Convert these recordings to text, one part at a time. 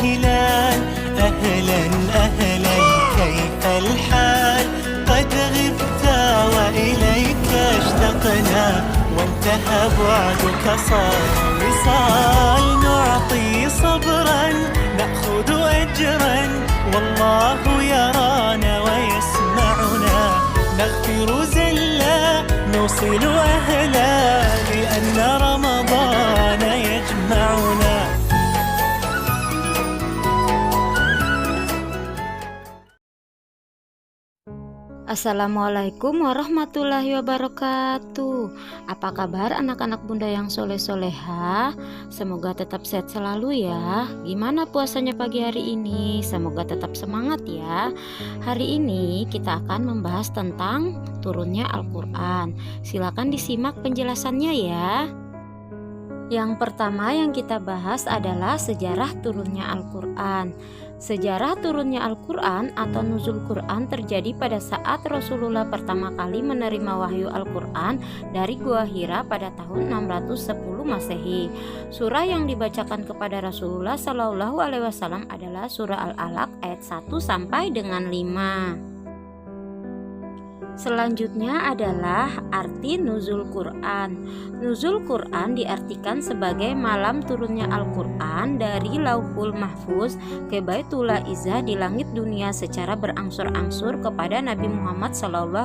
هلال. أهلا أهلا كيف الحال؟ قد غبت وإليك اشتقنا، وانتهى بعدك صار وصال. نعطي صبرا نأخذ أجرا، والله يرانا ويسمعنا. نغفر زلا نوصل أهلا، لأن رمضان يجمعنا. Assalamualaikum warahmatullahi wabarakatuh. Apa kabar anak-anak bunda yang soleh-soleha? Semoga tetap sehat selalu ya. Gimana puasanya pagi hari ini? Semoga tetap semangat ya. Hari ini kita akan membahas tentang turunnya Al-Quran. Silakan disimak penjelasannya ya. Yang pertama yang kita bahas adalah sejarah turunnya Al-Quran. Sejarah turunnya Al-Quran atau nuzul Quran terjadi pada saat Rasulullah pertama kali menerima wahyu Al-Quran dari Gua Hira pada tahun 610 Masehi. Surah yang dibacakan kepada Rasulullah Shallallahu Alaihi Wasallam adalah surah Al-Alaq ayat 1 sampai dengan 5. Selanjutnya adalah arti nuzul Quran. Nuzul Quran diartikan sebagai malam turunnya Al-Quran dari Lauhul Mahfuz ke Baitullah Izzah di langit dunia secara berangsur-angsur kepada Nabi Muhammad SAW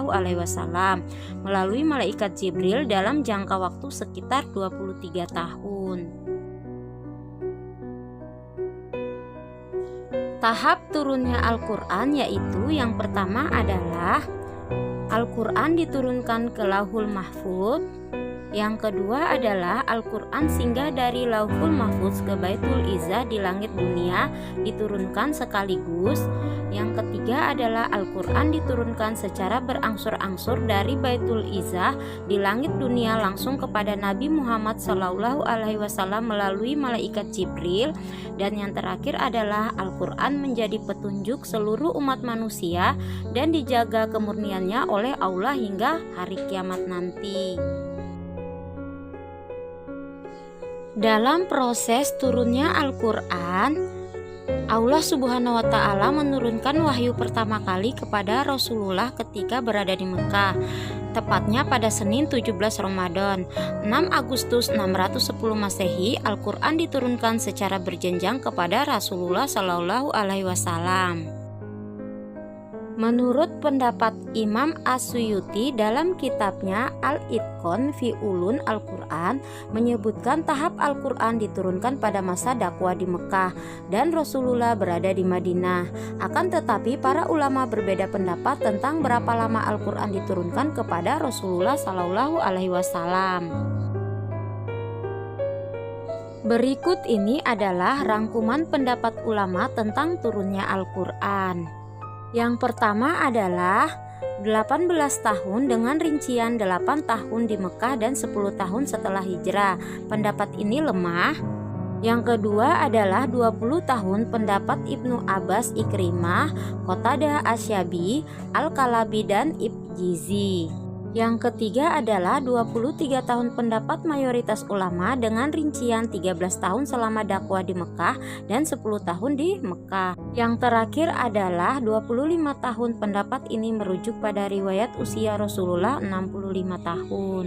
melalui malaikat Jibril dalam jangka waktu sekitar 23 tahun. Tahap turunnya Al-Quran yaitu yang pertama adalah Al-Quran diturunkan ke Lauhul Mahfuz. Yang kedua adalah Al-Quran singgah dari Lauhul Mahfuz ke Baitul Izzah di langit dunia diturunkan sekaligus. Yang ketiga adalah Al-Quran diturunkan secara berangsur-angsur dari Baitul Izzah di langit dunia langsung kepada Nabi Muhammad SAW melalui malaikat Jibril. Dan yang terakhir adalah Al-Quran menjadi petunjuk seluruh umat manusia dan dijaga kemurniannya oleh Allah hingga hari kiamat nanti. Dalam proses turunnya Al-Quran, Allah Subhanahu wa Ta'ala menurunkan wahyu pertama kali kepada Rasulullah ketika berada di Mekah, tepatnya pada Senin 17 Ramadan 6 Agustus 610 Masehi. Al-Quran diturunkan secara berjenjang kepada Rasulullah Shallallahu Alaihi Wasallam. Menurut pendapat Imam As-Suyuti dalam kitabnya Al-Itqan fi Ulun Al-Quran menyebutkan tahap Al-Quran diturunkan pada masa dakwah di Mekah dan Rasulullah berada di Madinah. Akan tetapi para ulama berbeda pendapat tentang berapa lama Al-Quran diturunkan kepada Rasulullah Shallallahu Alaihi Wasallam. Berikut ini adalah rangkuman pendapat ulama tentang turunnya Al-Quran. Yang pertama adalah 18 tahun dengan rincian 8 tahun di Mekah dan 10 tahun setelah hijrah. Pendapat ini lemah. Yang kedua adalah 20 tahun pendapat Ibnu Abbas, Ikrimah, Qatadah Asyabi, Al-Kalabi dan Ibjizi. Yang ketiga adalah 23 tahun pendapat mayoritas ulama dengan rincian 13 tahun selama dakwah di Mekah dan 10 tahun di Mekah. Yang terakhir adalah 25 tahun. Pendapat ini merujuk pada riwayat usia Rasulullah 65 tahun.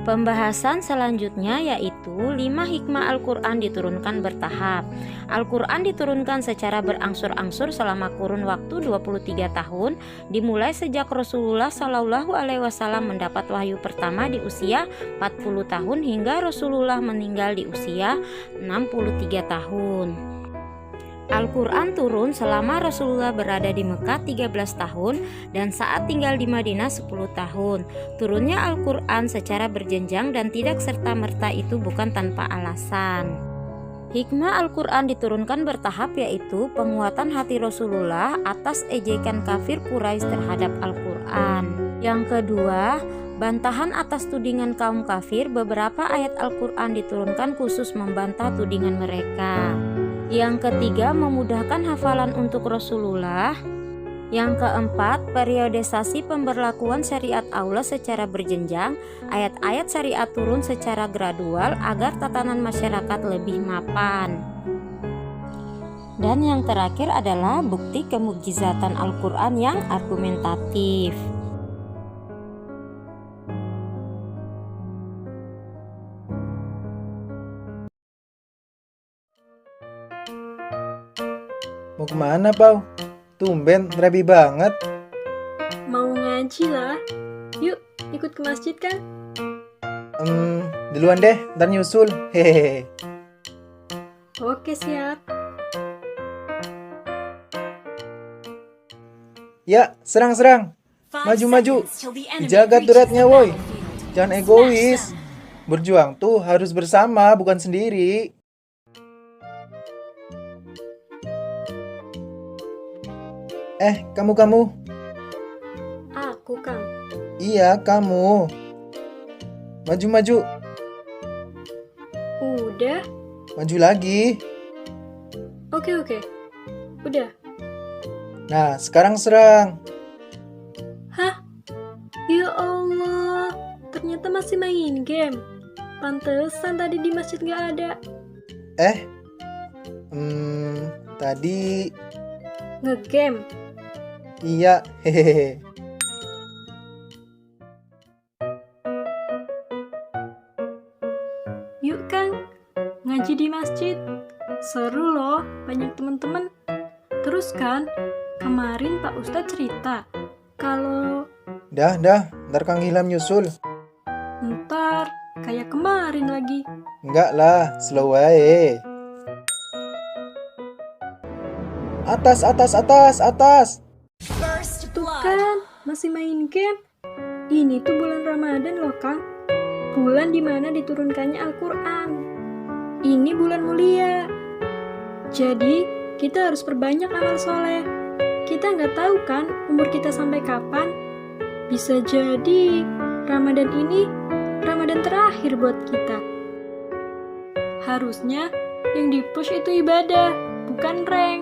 Pembahasan selanjutnya yaitu 5 hikmah Al-Quran diturunkan bertahap. Al-Quran diturunkan secara berangsur-angsur selama kurun waktu 23 tahun, dimulai sejak Rasulullah Shallallahu Alaihi Wasallam mendapat wahyu pertama di usia 40 tahun hingga Rasulullah meninggal di usia 63 tahun. Al-Quran turun selama Rasulullah berada di Mekah 13 tahun dan saat tinggal di Madinah 10 tahun. Turunnya Al-Quran secara berjenjang dan tidak serta-merta itu bukan tanpa alasan. Hikmah Al-Quran diturunkan bertahap yaitu penguatan hati Rasulullah atas ejekan kafir Quraisy terhadap Al-Quran. Yang kedua, bantahan atas tudingan kaum kafir. Beberapa ayat Al-Quran diturunkan khusus membantah tudingan mereka. Yang ketiga, memudahkan hafalan untuk Rasulullah. Yang keempat, periodisasi pemberlakuan syariat Allah secara berjenjang. Ayat-ayat syariat turun secara gradual agar tatanan masyarakat lebih mapan. Dan yang terakhir adalah bukti kemukjizatan Al-Quran yang argumentatif. Mau kemana, Pau? Tumben, rapi banget. Mau ngaji lah. Yuk, ikut ke masjid kan? Duluan deh, ntar nyusul. Hehehe. Oke, siap. Ya, serang. Maju. Dijaga turretnya, woi. Jangan egois. Berjuang tuh harus bersama, bukan sendiri. Kamu. Aku, Kang. Iya, kamu. Maju. Udah? Maju lagi. Oke. Udah. Nah, sekarang serang. Hah? Ya Allah, ternyata masih main game. Pantesan tadi di masjid gak ada. Tadi... Ngegame. Iya, hehehe. Yuk, Kang. Ngaji di masjid. Seru loh, banyak teman-teman. Terus kan, kemarin Pak Ustadz cerita kalau Dah, ntar Kang Ilham nyusul. ntar kayak kemarin lagi. Enggak lah, slow aja. Atas. Tuh kan, masih main game. Ini tuh bulan Ramadan loh, Kang. Bulan dimana diturunkannya Al-Quran. Ini bulan mulia. Jadi, kita harus perbanyak amal soleh. Kita nggak tahu kan umur kita sampai kapan. Bisa jadi Ramadan ini Ramadan terakhir buat kita. Harusnya yang di-push itu ibadah, bukan rank.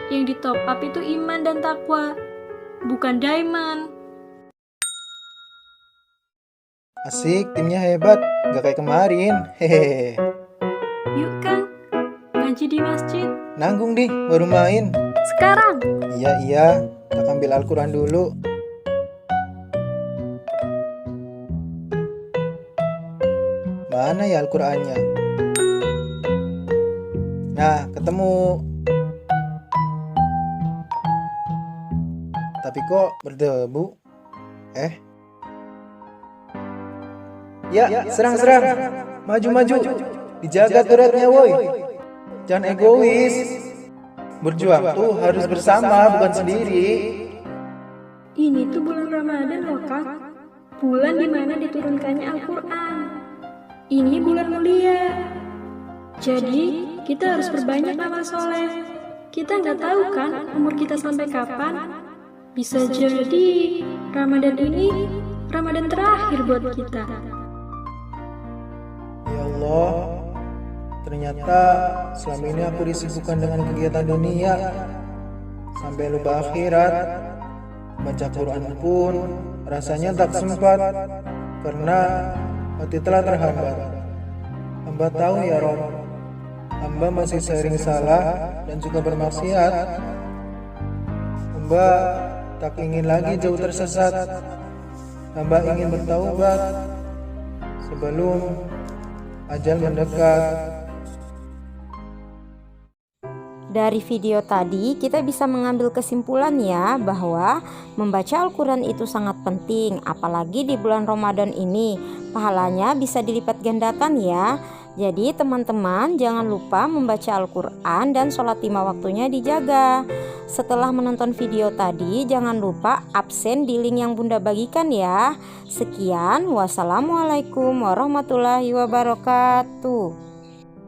Yang di top up itu iman dan takwa, bukan diamond. Asik, timnya hebat. Gak kayak kemarin. Hehehe. Yuk, Kang, ngaji di masjid. Nanggung di, baru main. Sekarang. Iya. Kita ambil Al-Quran dulu. Mana ya Al-Qurannya? Nah, ketemu. Tapi kok berdebu? Ya, serang. Maju. Dijaga turretnya, woi. Jangan egois. Berjuang tuh harus bersama, bukan sendiri. Ini tuh bulan Ramadan loh, Kak. Bulan dimana diturunkannya Al-Quran. Ini bulan mulia. Jadi, kita harus perbanyak amal soleh. Kita nggak tahu kan umur kita sampai kapan. Bisa jadi Ramadan ini Ramadan terakhir buat kita. Ya Allah, ternyata selama ini aku disibukkan dengan kegiatan dunia sampai lupa akhirat. Baca Quran pun rasanya tak sempat karena hati telah terhambat. Hamba tahu ya Rob, hamba masih sering salah dan juga bermaksiat. Hamba tak ingin lagi jauh tersesat. Hamba ingin bertaubat sebelum ajal mendekat. Dari video tadi kita bisa mengambil kesimpulan ya bahwa membaca Al-Quran itu sangat penting, apalagi di bulan Ramadan ini. Pahalanya bisa dilipat gandakan ya. Jadi teman-teman jangan lupa membaca Al-Quran dan sholat 5 waktunya dijaga. Setelah menonton video tadi jangan lupa absen di link yang Bunda bagikan ya. Sekian, wassalamualaikum warahmatullahi wabarakatuh.